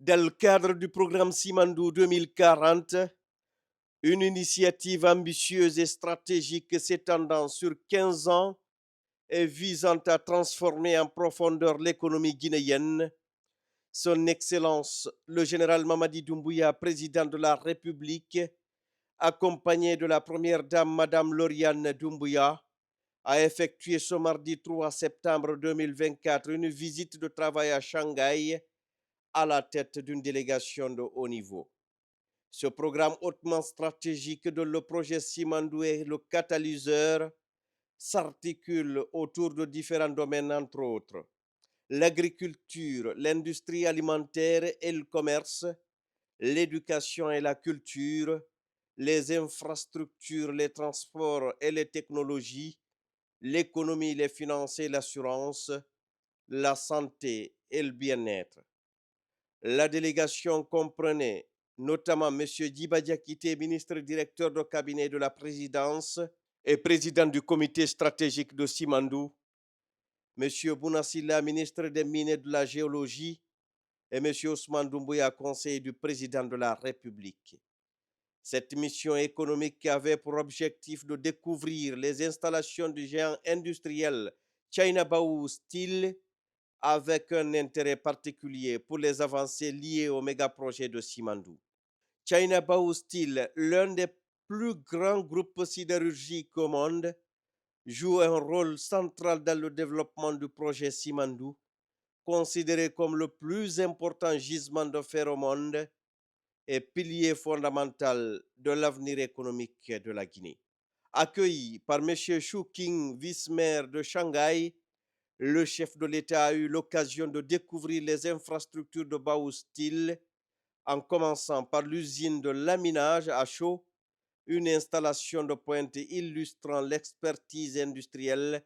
Dans le cadre du programme Simandou 2040, une initiative ambitieuse et stratégique s'étendant sur 15 ans et visant à transformer en profondeur l'économie guinéenne, Son Excellence le général Mamadi Doumbouya, président de la République, accompagné de la première dame Madame Lauriane Doumbouya, a effectué ce mardi 3 septembre 2024 une visite de travail à Shanghai à la tête d'une délégation de haut niveau. Ce programme hautement stratégique dont le projet Simandou est le catalyseur s'articule autour de différents domaines, entre autres l'agriculture, l'industrie alimentaire et le commerce, l'éducation et la culture, les infrastructures, les transports et les technologies, l'économie, les finances et l'assurance, la santé et le bien-être. La délégation comprenait notamment M. Djiba Diakité, ministre directeur de cabinet de la présidence et président du comité stratégique de Simandou, M. Bounassila, ministre des Mines et de la Géologie, et M. Ousmane Doumbouya, conseiller du président de la République. Cette mission économique avait pour objectif de découvrir les installations du géant industriel China Baou Steel avec un intérêt particulier pour les avancées liées au méga-projet de Simandou. China Baou Steel, l'un des plus grands groupes sidérurgiques au monde, joue un rôle central dans le développement du projet Simandou, considéré comme le plus important gisement de fer au monde et pilier fondamental de l'avenir économique de la Guinée. Accueilli par M. Shu King, vice-maire de Shanghai, le chef de l'État a eu l'occasion de découvrir les infrastructures de Baou Steel, en commençant par l'usine de laminage à chaud, une installation de pointe illustrant l'expertise industrielle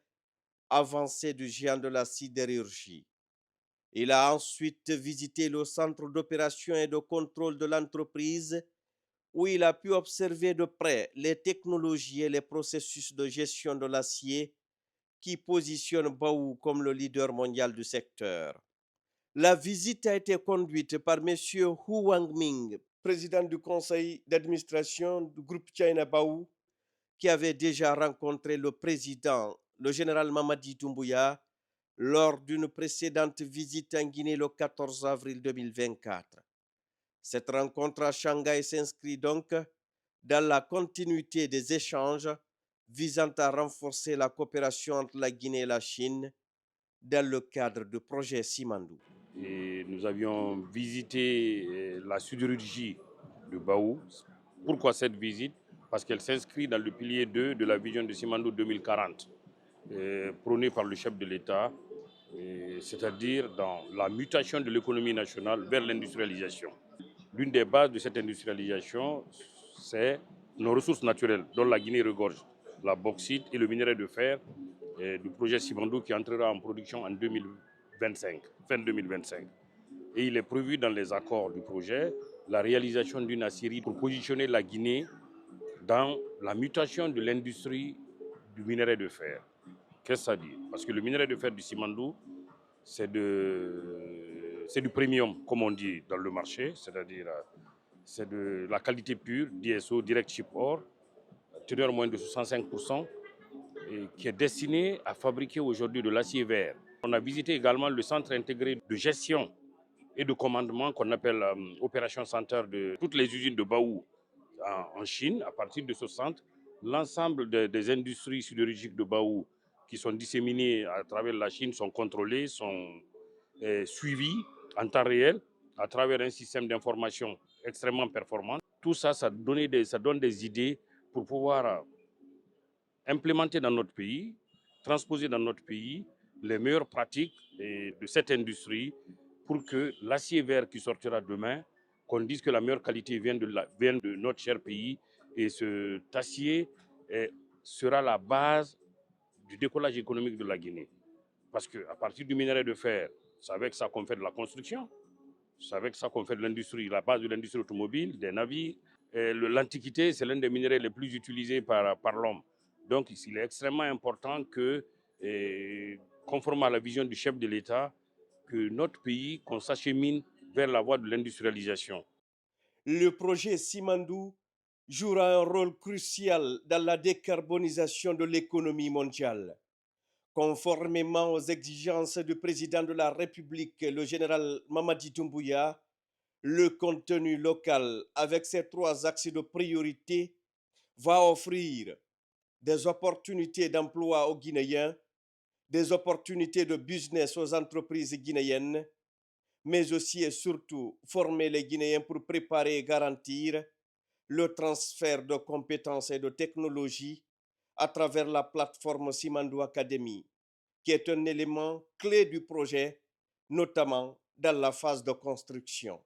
avancée du géant de la sidérurgie. Il a ensuite visité le centre d'opération et de contrôle de l'entreprise, où il a pu observer de près les technologies et les processus de gestion de l'acier qui positionnent Baou comme le leader mondial du secteur. La visite a été conduite par M. Hu Wangming, président du conseil d'administration du groupe China Baou, qui avait déjà rencontré le président, le général Mamadi Doumbouya, lors d'une précédente visite en Guinée le 14 avril 2024. Cette rencontre à Shanghai s'inscrit donc dans la continuité des échanges visant à renforcer la coopération entre la Guinée et la Chine dans le cadre du projet Simandou. Et nous avions visité la sidérurgie de Baou. Pourquoi cette visite? Parce qu'elle s'inscrit dans le pilier 2 de la vision de Simandou 2040, prônée par le chef de l'État, c'est-à-dire dans la mutation de l'économie nationale vers l'industrialisation. L'une des bases de cette industrialisation, c'est nos ressources naturelles, dont la Guinée regorge, la bauxite et le minerai de fer du projet Simandou qui entrera en production en 2025, fin 2025. Et il est prévu dans les accords du projet la réalisation d'une aciérie pour positionner la Guinée dans la mutation de l'industrie du minerai de fer. Qu'est-ce que ça dit? Parce que le minerai de fer du Simandou, c'est du premium, comme on dit dans le marché, c'est-à-dire c'est de la qualité pure, DSO, Direct Ship Ore, teneur moins de 65%, et qui est destiné à fabriquer aujourd'hui de l'acier vert. On a visité également le centre intégré de gestion et de commandement qu'on appelle Opération Center de toutes les usines de Baou en Chine. À partir de ce centre, l'ensemble des industries sidérurgiques de Baou qui sont disséminées à travers la Chine sont contrôlées, sont suivies en temps réel à travers un système d'information extrêmement performant. Tout ça, ça donne des idées pour pouvoir implémenter dans notre pays, transposer dans notre pays les meilleures pratiques de cette industrie pour que l'acier vert qui sortira demain, qu'on dise que la meilleure qualité vient de notre cher pays, et cet acier sera la base du décollage économique de la Guinée. Parce qu'à partir du minerai de fer, c'est avec ça qu'on fait de la construction, c'est avec ça qu'on fait de l'industrie, la base de l'industrie automobile, des navires. L'Antiquité, c'est l'un des minéraux les plus utilisés par l'homme. Donc, il est extrêmement important que, conformément à la vision du chef de l'État, que notre pays, qu'on s'achemine vers la voie de l'industrialisation. Le projet Simandou jouera un rôle crucial dans la décarbonisation de l'économie mondiale. Conformément aux exigences du président de la République, le général Mamadi Doumbouya, le contenu local, avec ses 3 axes de priorité, va offrir des opportunités d'emploi aux Guinéens, des opportunités de business aux entreprises guinéennes, mais aussi et surtout former les Guinéens pour préparer et garantir le transfert de compétences et de technologies à travers la plateforme Simandou Academy, qui est un élément clé du projet, notamment dans la phase de construction.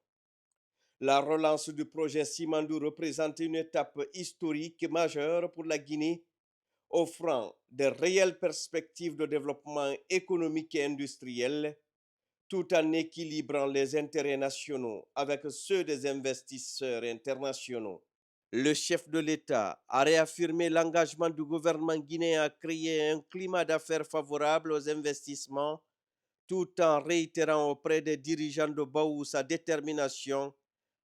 La relance du projet Simandou représente une étape historique majeure pour la Guinée, offrant de réelles perspectives de développement économique et industriel, tout en équilibrant les intérêts nationaux avec ceux des investisseurs internationaux. Le chef de l'État a réaffirmé l'engagement du gouvernement guinéen à créer un climat d'affaires favorable aux investissements, tout en réitérant auprès des dirigeants de Baou sa détermination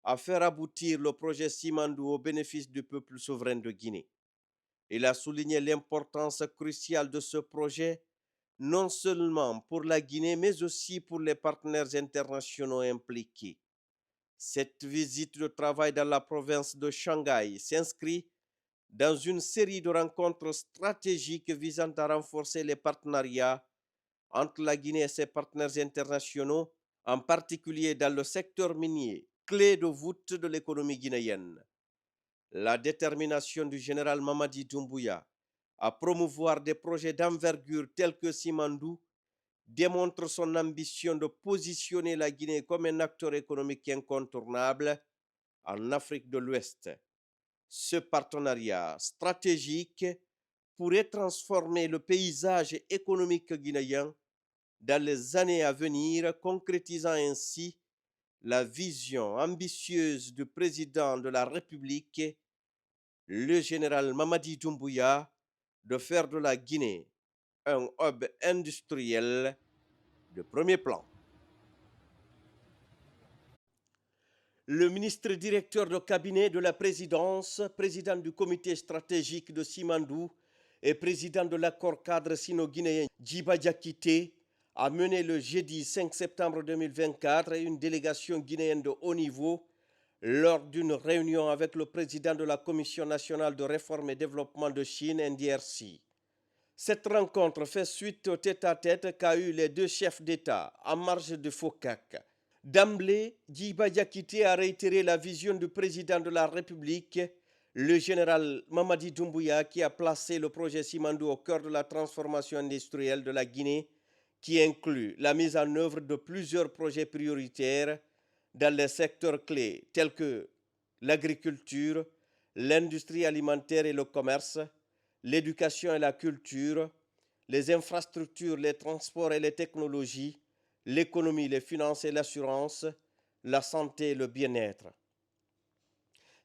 à faire aboutir le projet Simandou au bénéfice du peuple souverain de Guinée. Il a souligné l'importance cruciale de ce projet, non seulement pour la Guinée, mais aussi pour les partenaires internationaux impliqués. Cette visite de travail dans la province de Shanghai s'inscrit dans une série de rencontres stratégiques visant à renforcer les partenariats entre la Guinée et ses partenaires internationaux, en particulier dans le secteur minier, clé de voûte de l'économie guinéenne. La détermination du général Mamadi Doumbouya à promouvoir des projets d'envergure tels que Simandou démontre son ambition de positionner la Guinée comme un acteur économique incontournable en Afrique de l'Ouest. Ce partenariat stratégique pourrait transformer le paysage économique guinéen dans les années à venir, concrétisant ainsi la vision ambitieuse du président de la République, le général Mamadi Doumbouya, de faire de la Guinée un hub industriel de premier plan. Le ministre directeur de cabinet de la présidence, président du comité stratégique de Simandou et président de l'accord cadre sino-guinéen Djiba Diakité a mené le jeudi 5 septembre 2024 une délégation guinéenne de haut niveau lors d'une réunion avec le président de la Commission nationale de réforme et développement de Chine, NDRC. Cette rencontre fait suite au tête-à-tête qu'a eu les 2 chefs d'État en marge de FOCAC. D'emblée, Djiba Diakité a réitéré la vision du président de la République, le général Mamadi Doumbouya, qui a placé le projet Simandou au cœur de la transformation industrielle de la Guinée, qui inclut la mise en œuvre de plusieurs projets prioritaires dans les secteurs clés tels que l'agriculture, l'industrie alimentaire et le commerce, l'éducation et la culture, les infrastructures, les transports et les technologies, l'économie, les finances et l'assurance, la santé et le bien-être.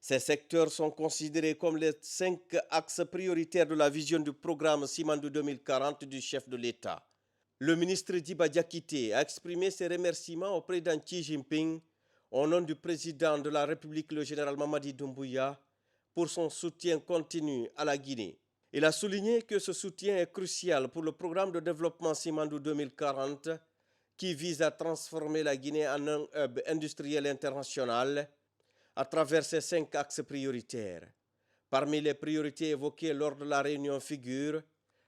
Ces secteurs sont considérés comme les 5 axes prioritaires de la vision du programme Simandou 2040 du chef de l'État. Le ministre Djiba Diakité a exprimé ses remerciements au président Xi Jinping au nom du président de la République, le général Mamadi Doumbouya, pour son soutien continu à la Guinée. Il a souligné que ce soutien est crucial pour le programme de développement Simandou 2040 qui vise à transformer la Guinée en un hub industriel international à travers ses 5 axes prioritaires. Parmi les priorités évoquées lors de la réunion figurent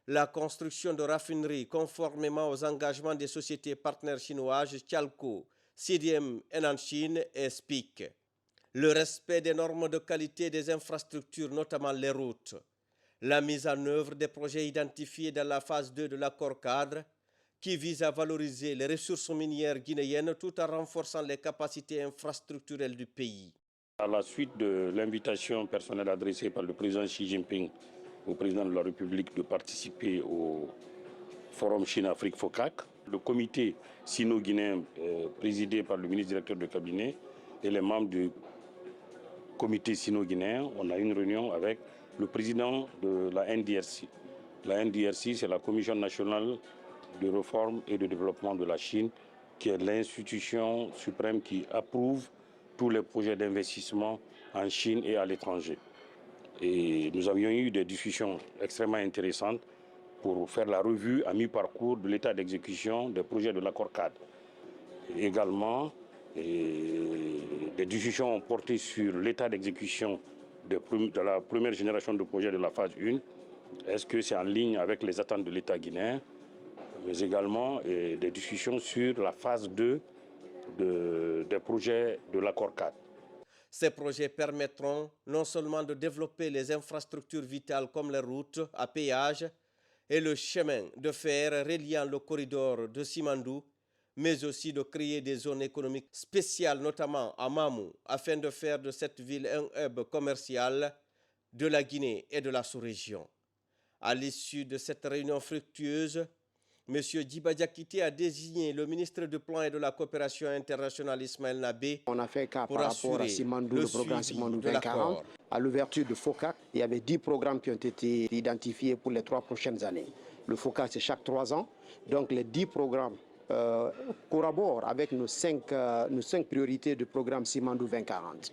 la construction de raffineries conformément aux engagements des sociétés partenaires chinoises Chalco, CDM Chine et SPIC, le respect des normes de qualité des infrastructures, notamment les routes, la mise en œuvre des projets identifiés dans la phase 2 de l'accord cadre qui vise à valoriser les ressources minières guinéennes tout en renforçant les capacités infrastructurelles du pays. À la suite de l'invitation personnelle adressée par le président Xi Jinping au président de la République de participer au Forum Chine-Afrique FOCAC, le comité sino-guinéen présidé par le ministre directeur de cabinet et les membres du comité sino-guinéen, on a une réunion avec le président de la NDRC. La NDRC, c'est la Commission nationale de réforme et de développement de la Chine, qui est l'institution suprême qui approuve tous les projets d'investissement en Chine et à l'étranger. Et nous avions eu des discussions extrêmement intéressantes pour faire la revue à mi-parcours de l'état d'exécution des projets de l'accord cadre. Également, des discussions ont porté sur l'état d'exécution de la première génération de projets de la phase 1. Est-ce que c'est en ligne avec les attentes de l'État guinéen? Mais également des discussions sur la phase 2 des projets de l'accord cadre. Ces projets permettront non seulement de développer les infrastructures vitales comme les routes à péage et le chemin de fer reliant le corridor de Simandou, mais aussi de créer des zones économiques spéciales, notamment à Mamou, afin de faire de cette ville un hub commercial de la Guinée et de la sous-région. À l'issue de cette réunion fructueuse, M. Djiba Diakité a désigné le ministre du Plan et de la Coopération internationale Ismaël Nabé. On a fait cas pour par rapport à assurer Simandou, le programme suivi Simandou de 2040. l'accord. À l'ouverture de FOCAC, il y avait 10 programmes qui ont été identifiés pour les 3 prochaines années. Le FOCAC, c'est chaque 3 ans. Donc les 10 programmes collaborent avec nos 5 priorités du programme Simandou 2040.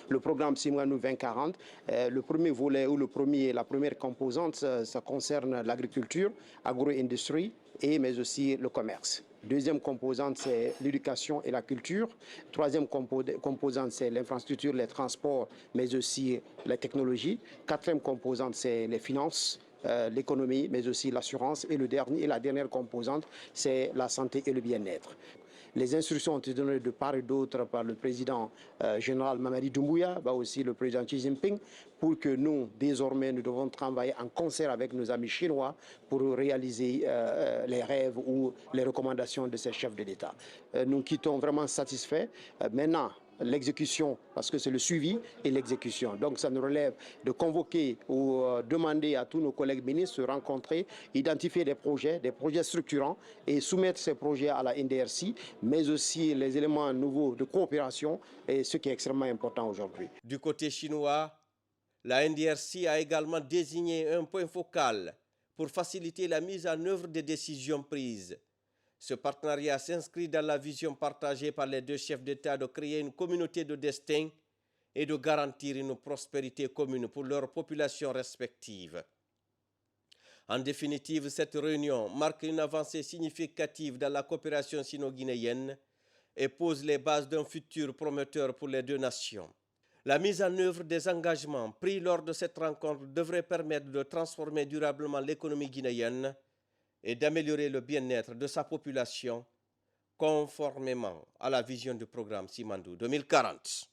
Le programme Simandou 2040, le premier volet ou la première composante, ça concerne l'agriculture, agro-industrie, mais aussi le commerce. Deuxième composante, c'est l'éducation et la culture. Troisième composante, c'est l'infrastructure, les transports, mais aussi les technologies. Quatrième composante, c'est les finances, l'économie, mais aussi l'assurance. Et la dernière composante, c'est la santé et le bien-être. Les instructions ont été données de part et d'autre par le président général Mamadi Doumbouya, aussi le président Xi Jinping, pour que nous, désormais, nous devons travailler en concert avec nos amis chinois pour réaliser les rêves ou les recommandations de ces chefs de l'État. Nous quittons vraiment satisfaits. Maintenant, l'exécution, parce que c'est le suivi et l'exécution. Donc ça nous relève de convoquer ou demander à tous nos collègues ministres de se rencontrer, identifier des projets structurants et soumettre ces projets à la NDRC, mais aussi les éléments nouveaux de coopération, et ce qui est extrêmement important aujourd'hui. Du côté chinois, la NDRC a également désigné un point focal pour faciliter la mise en œuvre des décisions prises. Ce partenariat s'inscrit dans la vision partagée par les 2 chefs d'État de créer une communauté de destin et de garantir une prospérité commune pour leurs populations respectives. En définitive, cette réunion marque une avancée significative dans la coopération sino-guinéenne et pose les bases d'un futur prometteur pour les 2 nations. La mise en œuvre des engagements pris lors de cette rencontre devrait permettre de transformer durablement l'économie guinéenne et d'améliorer le bien-être de sa population conformément à la vision du programme Simandou 2040.